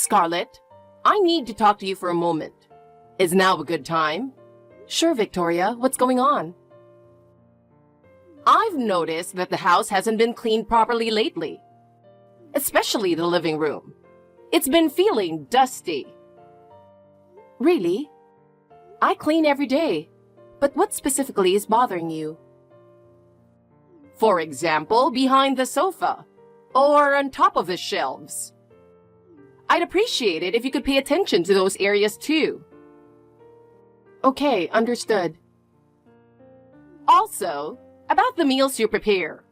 Scarlett, I need to talk to you for a moment. Is now a good time? Sure, Victoria. What's going on? I've noticed that the house hasn't been cleaned properly lately. Especially the living room. It's been feeling dusty. Really? I clean every day. But what specifically is bothering you? For example, behind the sofa. Or on top of the shelves. I'd appreciate it if you could pay attention to those areas too. Okay, understood. Also, about the meals you prepare.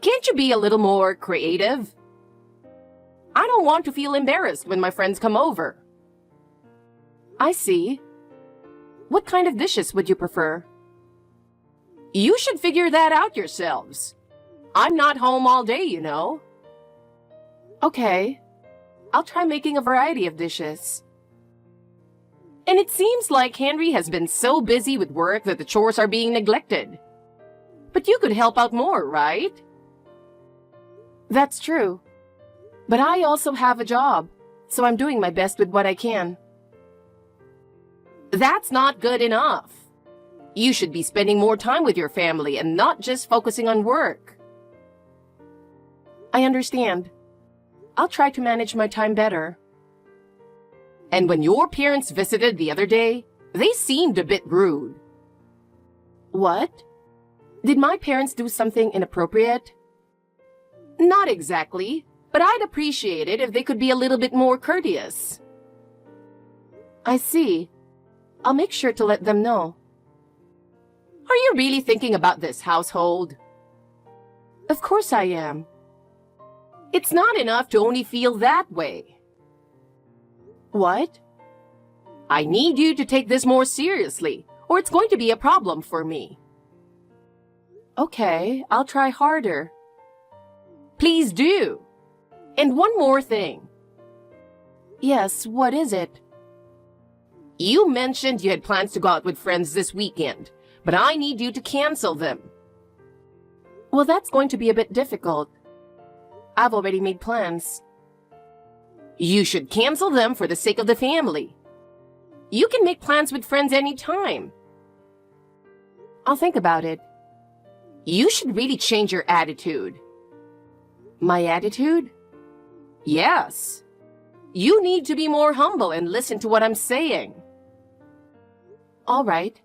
Can't you be a little more creative? I don't want to feel embarrassed when my friends come over. I see. What kind of dishes would you prefer? You should figure that out yourselves. I'm not home all day, you know. Okay. I'll try making a variety of dishes. And it seems like Henry has been so busy with work that the chores are being neglected. But you could help out more, right? That's true. But I also have a job, so I'm doing my best with what I can. That's not good enough. You should be spending more time with your family and not just focusing on work. I understand. I'll try to manage my time better. And when your parents visited the other day, they seemed a bit rude. What? Did my parents do something inappropriate? Not exactly, but I'd appreciate it if they could be a little bit more courteous. I see. I'll make sure to let them know. Are you really thinking about this household? Of course I am. It's not enough to only feel that way. What? I need you to take this more seriously, or it's going to be a problem for me. Okay, I'll try harder. Please do. And one more thing. Yes, what is it? You mentioned you had plans to go out with friends this weekend, but I need you to cancel them. Well, that's going to be a bit difficult. I've already made plans. You should cancel them for the sake of the family. You can make plans with friends anytime. I'll think about it. You should really change your attitude. My attitude? Yes. You need to be more humble and listen to what I'm saying. All right.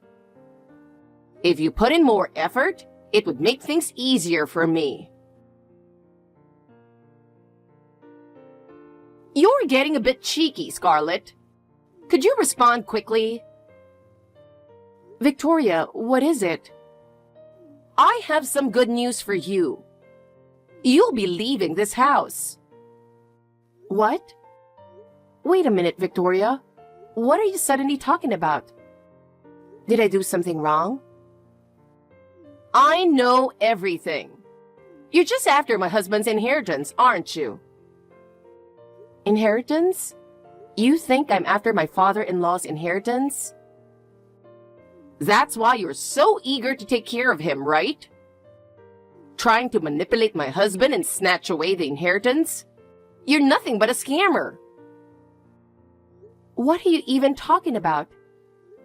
If you put in more effort, it would make things easier for me. You're getting a bit cheeky, Scarlett. Could you respond quickly? Victoria, what is it? I have some good news for you. You'll be leaving this house. What? Wait a minute, Victoria. What are you suddenly talking about? Did I do something wrong? I know everything. You're just after my husband's inheritance, aren't you? Inheritance? You think I'm after my father-in-law's inheritance? That's why you're so eager to take care of him, right? Trying to manipulate my husband and snatch away the inheritance? You're nothing but a scammer. What are you even talking about?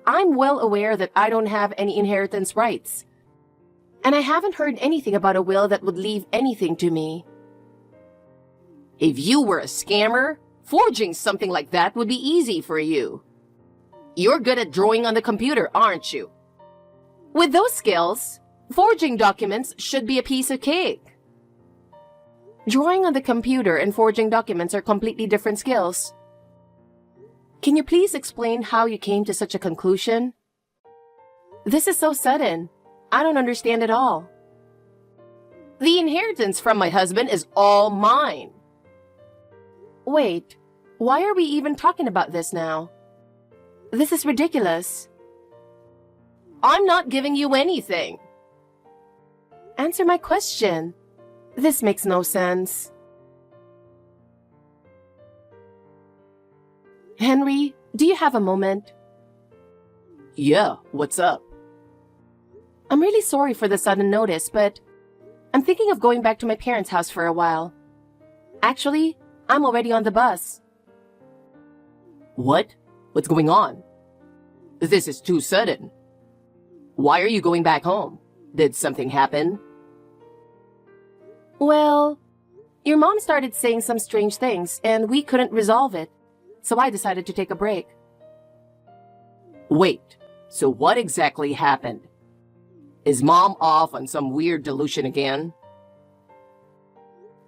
I'm well aware that I don't have any inheritance rights. And I haven't heard anything about a will that would leave anything to me. If you were a scammer, forging something like that would be easy for you. You're good at drawing on the computer, aren't you? With those skills, forging documents should be a piece of cake. Drawing on the computer and forging documents are completely different skills. Can you please explain how you came to such a conclusion? This is so sudden. I don't understand at all. The inheritance from my husband is all mine. Wait, why are we even talking about this now? This is ridiculous. I'm not giving you anything. Answer my question. This makes no sense. Henry, do you have a moment? Yeah, what's up? I'm really sorry for the sudden notice, but I'm thinking of going back to my parents' house for a while. Actually, I'm already on the bus. What? What's going on? This is too sudden. Why are you going back home? Did something happen? Well, your mom started saying some strange things, and we couldn't resolve it. So I decided to take a break. Wait, so what exactly happened? Is Mom off on some weird delusion again?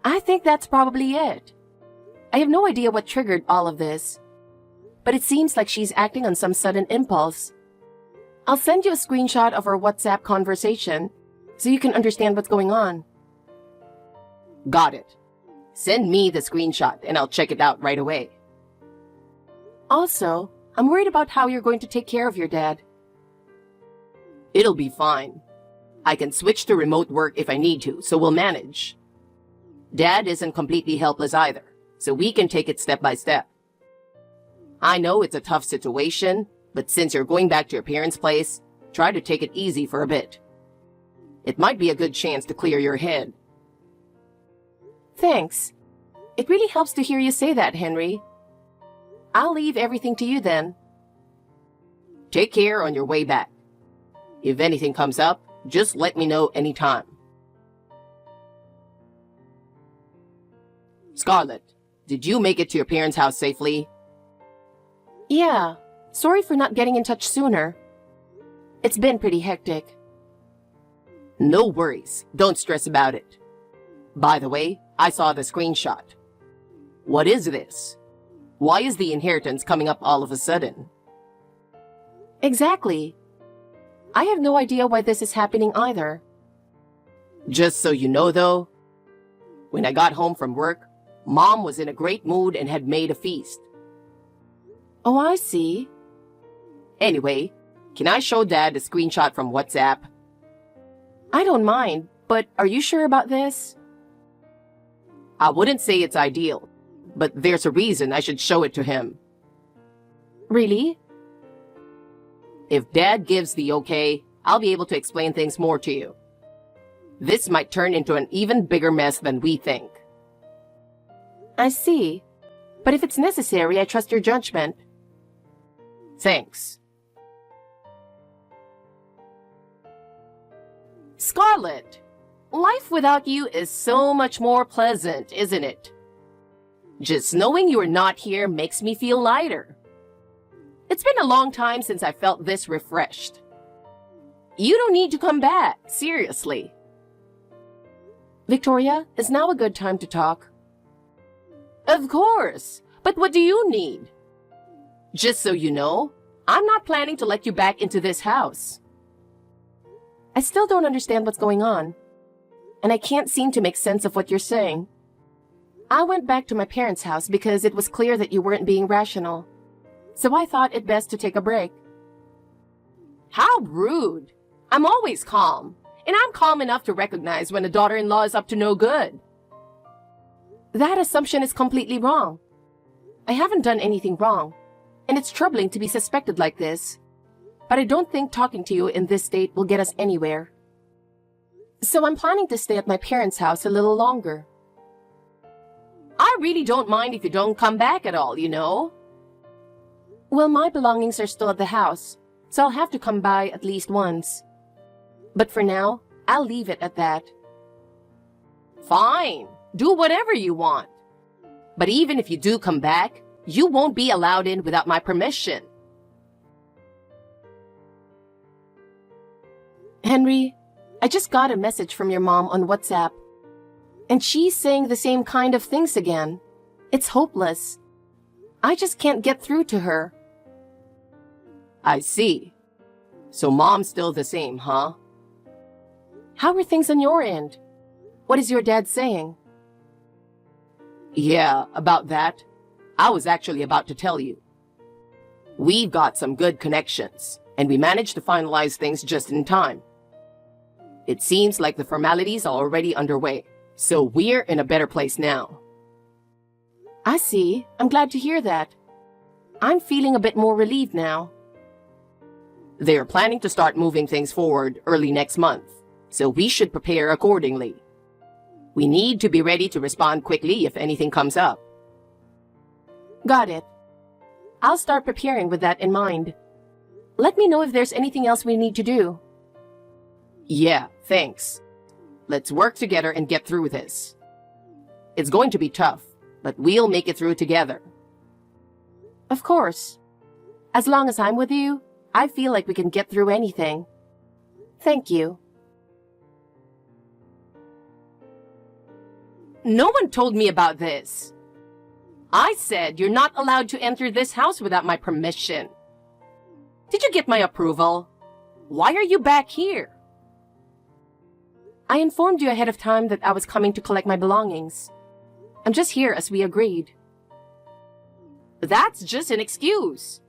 I think that's probably it. I have no idea what triggered all of this, but it seems like she's acting on some sudden impulse. I'll send you a screenshot of our WhatsApp conversation so you can understand what's going on. Got it. Send me the screenshot and I'll check it out right away. Also, I'm worried about how you're going to take care of your dad. It'll be fine. I can switch to remote work if I need to, so we'll manage. Dad isn't completely helpless either, so we can take it step by step. I know it's a tough situation, but since you're going back to your parents' place, try to take it easy for a bit. It might be a good chance to clear your head. Thanks. It really helps to hear you say that, Henry. I'll leave everything to you then. Take care on your way back. If anything comes up, just let me know anytime. Scarlett, did you make it to your parents' house safely? Yeah, sorry for not getting in touch sooner. It's been pretty hectic. No worries. Don't stress about it. By the way, I saw the screenshot. What is this? Why is the inheritance coming up all of a sudden? Exactly. I have no idea why this is happening either. Just so you know though, when I got home from work, Mom was in a great mood and had made a feast. Oh, I see. Anyway, can I show Dad a screenshot from WhatsApp? I don't mind, but are you sure about this? I wouldn't say it's ideal, but there's a reason I should show it to him. Really? If Dad gives the okay, I'll be able to explain things more to you. This might turn into an even bigger mess than we think. I see. But if it's necessary, I trust your judgment. Thanks. Scarlett, life without you is so much more pleasant, isn't it? Just knowing you're not here makes me feel lighter. It's been a long time since I felt this refreshed. You don't need to come back, seriously. Victoria, is now a good time to talk? Of course, but what do you need? Just so you know, I'm not planning to let you back into this house. I still don't understand what's going on, and I can't seem to make sense of what you're saying. I went back to my parents' house because it was clear that you weren't being rational, so I thought it best to take a break. How rude! I'm always calm, and I'm calm enough to recognize when a daughter-in-law is up to no good. That assumption is completely wrong. I haven't done anything wrong, and it's troubling to be suspected like this. But I don't think talking to you in this state will get us anywhere. So I'm planning to stay at my parents' house a little longer. I really don't mind if you don't come back at all, you know? Well, my belongings are still at the house, so I'll have to come by at least once. But for now, I'll leave it at that. Fine. Do whatever you want. But even if you do come back, you won't be allowed in without my permission. Henry, I just got a message from your mom on WhatsApp. And she's saying the same kind of things again. It's hopeless. I just can't get through to her. I see. So Mom's still the same, huh? How are things on your end? What is your dad saying? Yeah, about that, I was actually about to tell you. We've got some good connections, and we managed to finalize things just in time. It seems like the formalities are already underway, so we're in a better place now. I see. I'm glad to hear that. I'm feeling a bit more relieved now. They're planning to start moving things forward early next month, so we should prepare accordingly. We need to be ready to respond quickly if anything comes up. Got it. I'll start preparing with that in mind. Let me know if there's anything else we need to do. Yeah, thanks. Let's work together and get through this. It's going to be tough, but we'll make it through together. Of course. As long as I'm with you, I feel like we can get through anything. Thank you. No one told me about this. I said you're not allowed to enter this house without my permission. Did you get my approval? Why are you back here? I informed you ahead of time that I was coming to collect my belongings. I'm just here as we agreed. That's just an excuse.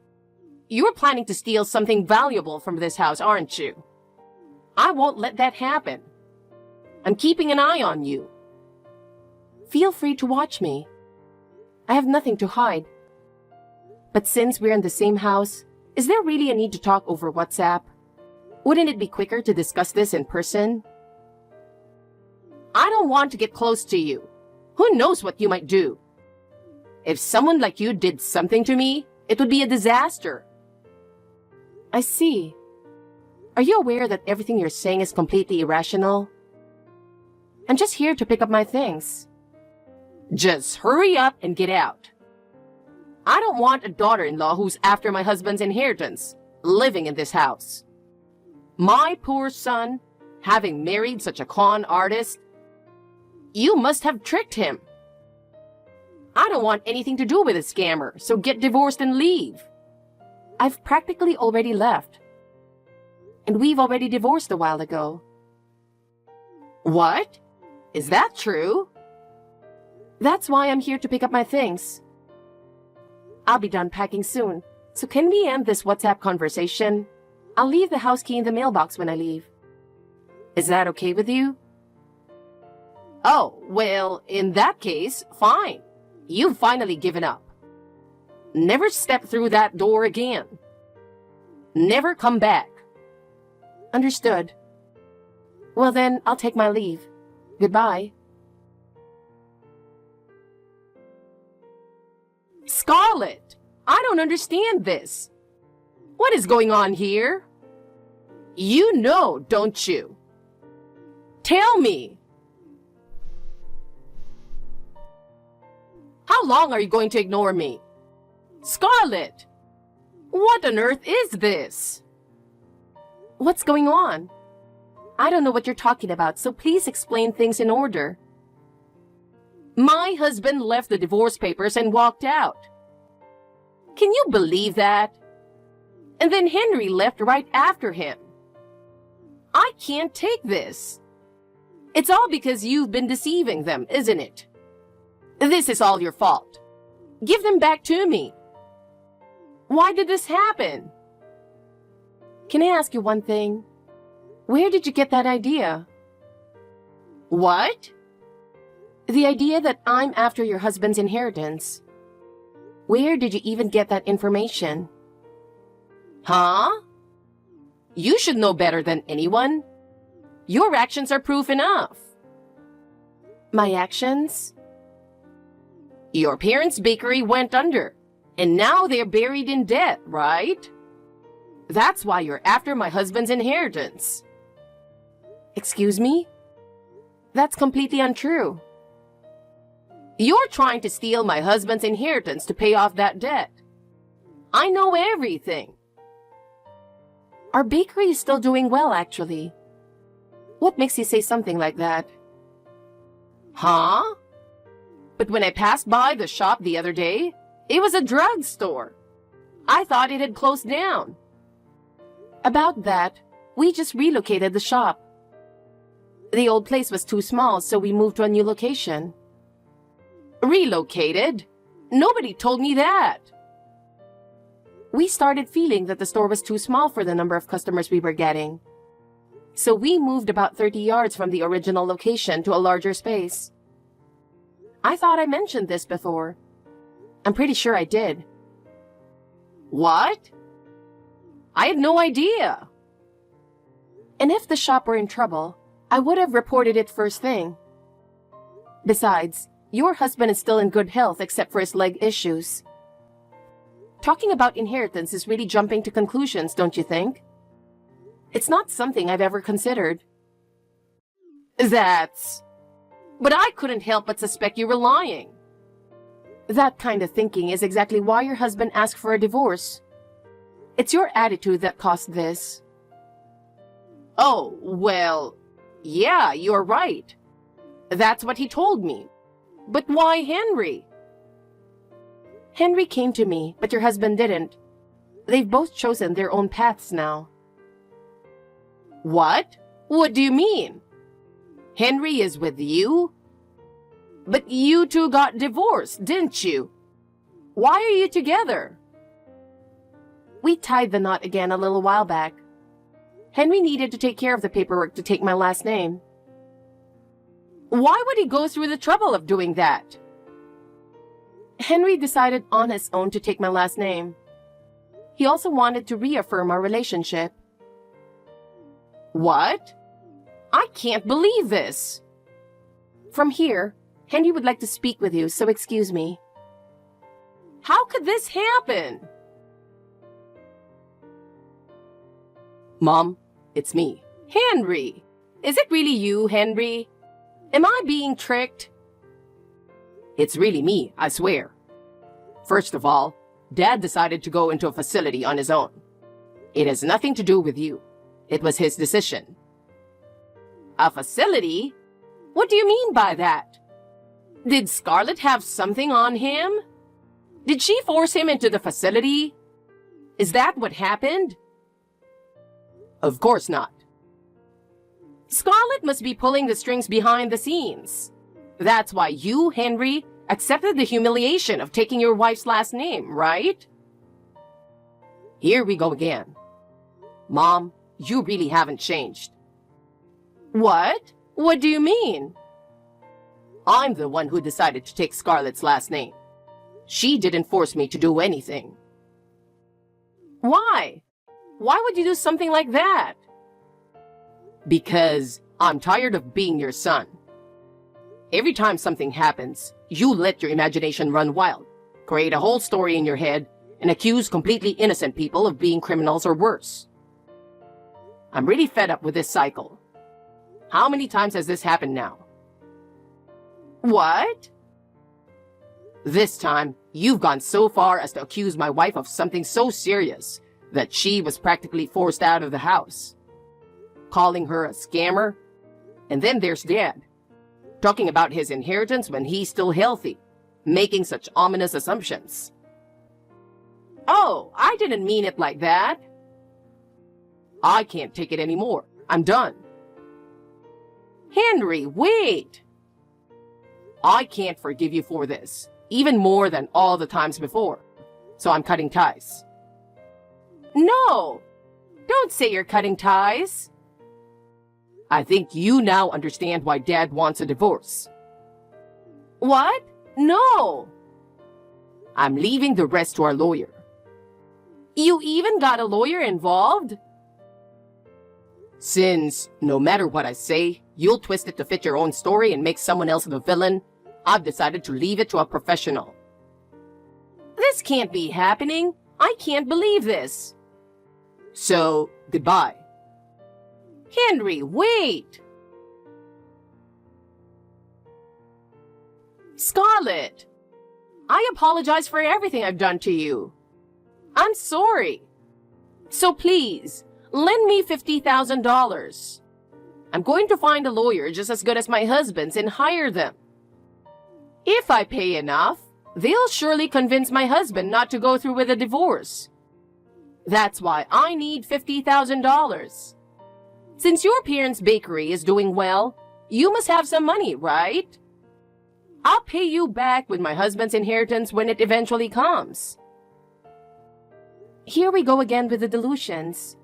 You're planning to steal something valuable from this house, aren't you? I won't let that happen. I'm keeping an eye on you. Feel free to watch me. I have nothing to hide. But since we're in the same house, is there really a need to talk over WhatsApp? Wouldn't it be quicker to discuss this in person? I don't want to get close to you. Who knows what you might do? If someone like you did something to me, it would be a disaster. I see. Are you aware that everything you're saying is completely irrational? I'm just here to pick up my things. Just hurry up and get out. I don't want a daughter-in-law who's after my husband's inheritance, living in this house. My poor son, having married such a con artist. You must have tricked him. I don't want anything to do with a scammer, so get divorced and leave. I've practically already left. And we've already divorced a while ago. What? Is that true? That's why I'm here to pick up my things. I'll be done packing soon, so can we end this WhatsApp conversation? I'll leave the house key in the mailbox when I leave. Is that okay with you? Oh, well, in that case, fine. You've finally given up. Never step through that door again. Never come back. Understood. Well then, I'll take my leave. Goodbye. Scarlett, I don't understand this. What is going on here? You know, don't you? Tell me. How long are you going to ignore me? Scarlett, what on earth is this? What's going on? I don't know what you're talking about, so please explain things in order. My husband left the divorce papers and walked out. Can you believe that? And then Henry left right after him. I can't take this. It's all because you've been deceiving them, isn't it? This is all your fault. Give them back to me. Why did this happen? Can I ask you one thing? Where did you get that idea? What? The idea that I'm after your husband's inheritance. Where did you even get that information? Huh? You should know better than anyone. Your actions are proof enough. My actions? Your parents' bakery went under, and now they're buried in debt, right? That's why you're after my husband's inheritance. Excuse me? That's completely untrue. You're trying to steal my husband's inheritance to pay off that debt. I know everything. Our bakery is still doing well, actually. What makes you say something like that? Huh? But when I passed by the shop the other day, it was a drugstore. I thought it had closed down. About that, we just relocated the shop. The old place was too small, so we moved to a new location. Relocated? Nobody told me that. We started feeling that the store was too small for the number of customers we were getting. So we moved about 30 yards from the original location to a larger space. I thought I mentioned this before. I'm pretty sure I did. What? I had no idea. And if the shop were in trouble, I would have reported it first thing. Besides, your husband is still in good health except for his leg issues. Talking about inheritance is really jumping to conclusions, don't you think? It's not something I've ever considered. But I couldn't help but suspect you were lying. That kind of thinking is exactly why your husband asked for a divorce. It's your attitude that caused this. Oh, well, yeah, you're right. That's what he told me. But why Henry? Henry came to me, but your husband didn't. They've both chosen their own paths now. What? What do you mean? Henry is with you? But you two got divorced, didn't you? Why are you together? We tied the knot again a little while back. Henry needed to take care of the paperwork to take my last name. Why would he go through the trouble of doing that? Henry decided on his own to take my last name. He also wanted to reaffirm our relationship. What? I can't believe this. From here, Henry would like to speak with you, so excuse me. How could this happen? Mom, it's me. Henry! Is it really you, Henry? Am I being tricked? It's really me, I swear. First of all, Dad decided to go into a facility on his own. It has nothing to do with you. It was his decision. A facility? What do you mean by that? Did Scarlett have something on him? Did she force him into the facility? Is that what happened? Of course not. Scarlett must be pulling the strings behind the scenes. That's why you, Henry, accepted the humiliation of taking your wife's last name, right? Here we go again. Mom, you really haven't changed. What? What do you mean? I'm the one who decided to take Scarlett's last name. She didn't force me to do anything. Why? Why would you do something like that? Because I'm tired of being your son. Every time something happens, you let your imagination run wild, create a whole story in your head, and accuse completely innocent people of being criminals or worse. I'm really fed up with this cycle. How many times has this happened now? What? This time, you've gone so far as to accuse my wife of something so serious that she was practically forced out of the house. Calling her a scammer. And then there's Dad, talking about his inheritance when he's still healthy, making such ominous assumptions. Oh, I didn't mean it like that. I can't take it anymore. I'm done. Henry, wait! I can't forgive you for this, even more than all the times before. So I'm cutting ties. No! Don't say you're cutting ties. I think you now understand why Dad wants a divorce. What? No! I'm leaving the rest to our lawyer. You even got a lawyer involved? Since, no matter what I say, you'll twist it to fit your own story and make someone else the villain, I've decided to leave it to a professional. This can't be happening. I can't believe this. So, goodbye. Henry, wait! Scarlett! I apologize for everything I've done to you. I'm sorry. So please, lend me $50,000. I'm going to find a lawyer just as good as my husband's and hire them. If I pay enough, they'll surely convince my husband not to go through with a divorce. That's why I need $50,000. Since your parents' bakery is doing well, you must have some money, right? I'll pay you back with my husband's inheritance when it eventually comes. Here we go again with the delusions.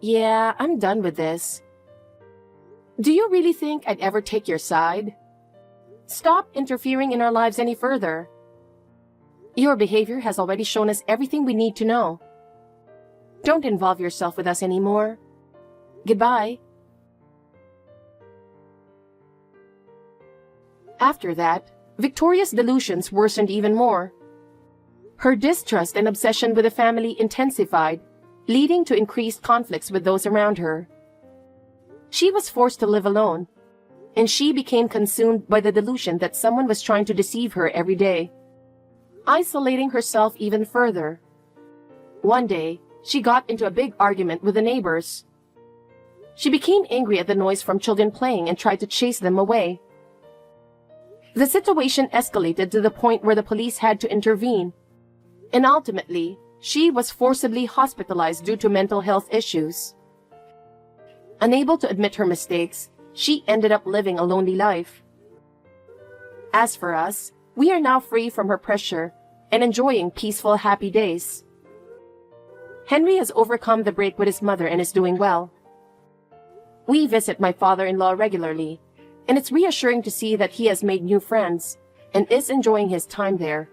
Yeah, I'm done with this. Do you really think I'd ever take your side? Stop interfering in our lives any further. Your behavior has already shown us everything we need to know. Don't involve yourself with us anymore. Goodbye. After that, Victoria's delusions worsened even more. Her distrust and obsession with the family intensified, leading to increased conflicts with those around her. She was forced to live alone, and she became consumed by the delusion that someone was trying to deceive her every day, isolating herself even further. One day, she got into a big argument with the neighbors. She became angry at the noise from children playing and tried to chase them away. The situation escalated to the point where the police had to intervene, and ultimately, she was forcibly hospitalized due to mental health issues. Unable to admit her mistakes, she ended up living a lonely life. As for us, we are now free from her pressure and enjoying peaceful, happy days. Henry has overcome the break with his mother and is doing well. We visit my father-in-law regularly, and it's reassuring to see that he has made new friends and is enjoying his time there.